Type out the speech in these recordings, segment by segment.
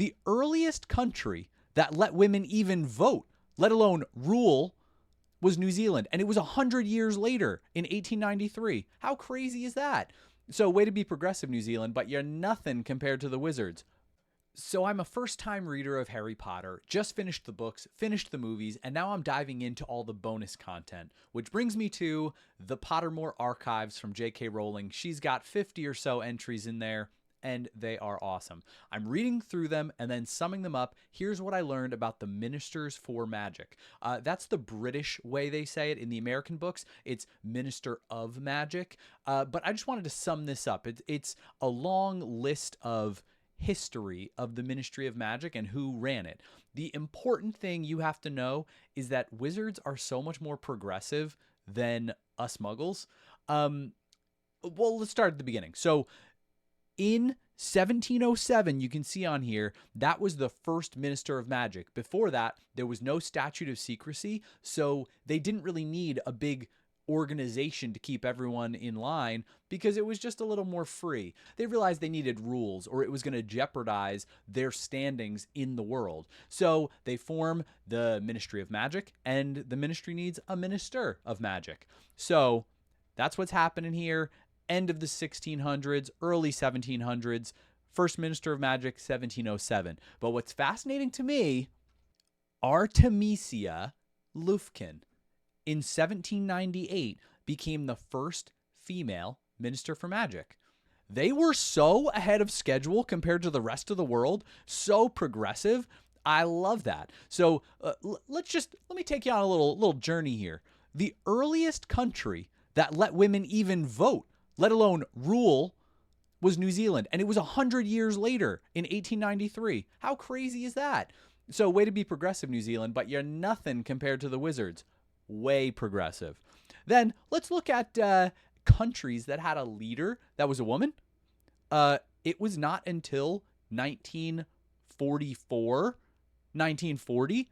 The earliest country that let women even vote, let alone rule, was New Zealand. And it was 100 years later in 1893. How crazy is that? So, way to be progressive, New Zealand, but you're nothing compared to the Wizards. So I'm a first-time reader of Harry Potter, just finished the books, finished the movies, and now I'm diving into all the bonus content, which brings me to the Pottermore archives from J.K. Rowling. She's got 50 or so entries in there, and they are awesome. I'm reading through them and then summing them up. Here's what I learned about the Ministers for Magic. That's the British way they say it. In the American books, it's Minister of Magic. But I just wanted to sum this up. It's a long list of history of the Ministry of Magic and who ran it. The important thing you have to know is that wizards are so much more progressive than us Muggles. Well, let's start at the beginning. So in 1707, you can see on here, that was the first Minister of Magic. Before that, there was no statute of secrecy, so they didn't really need a big organization to keep everyone in line because it was just a little more free. They realized they needed rules or it was going to jeopardize their standings in the world. So they form the Ministry of Magic, and the ministry needs a Minister of Magic. So that's what's happening here. End of the 1600s, early 1700s, first Minister of Magic, 1707. But what's fascinating to me, Artemisia Lufkin in 1798 became the first female Minister for Magic. They were so ahead of schedule compared to the rest of the world, so progressive. I love that. So let me take you on a little journey here. The earliest country that let women even vote, let alone rule, was New Zealand. And it was 100 years later in 1893. How crazy is that? So way to be progressive, New Zealand, but you're nothing compared to the Wizards. Way progressive. Then let's look at countries that had a leader that was a woman. It was not until 1944, 1940.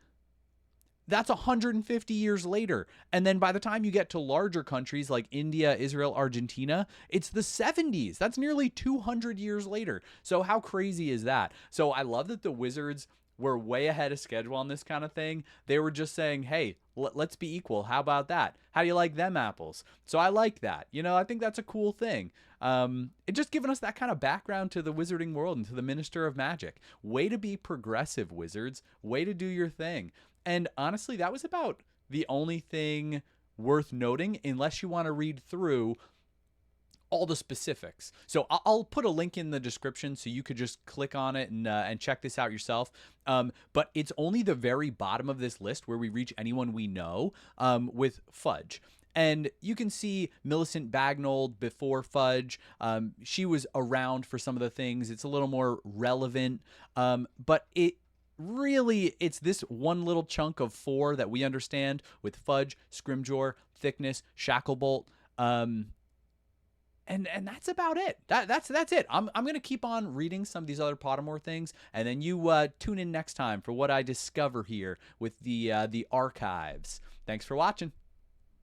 That's 150 years later. And then by the time you get to larger countries like India, Israel, Argentina, it's the 70s. That's nearly 200 years later. So how crazy is that? So I love that the Wizards were way ahead of schedule on this kind of thing. They were just saying, hey, let's be equal. How about that? How do you like them apples? So I like that. I think that's a cool thing. It just giving us that kind of background to the wizarding world and to the Minister of Magic. Way to be progressive, Wizards. Way to do your thing. And honestly, that was about the only thing worth noting, unless you want to read through all the specifics. So I'll put a link in the description so you could just click on it and check this out yourself. But it's only the very bottom of this list where we reach anyone we know with Fudge. And you can see Millicent Bagnold before Fudge. She was around for some of the things. It's a little more relevant. But it's this one little chunk of 4 that we understand with Fudge, Scrimgeour, Thickness, Shacklebolt. And that's about it. That's it. I'm going to keep on reading some of these other Pottermore things, and then you tune in next time for what I discover here with the archives. Thanks for watching.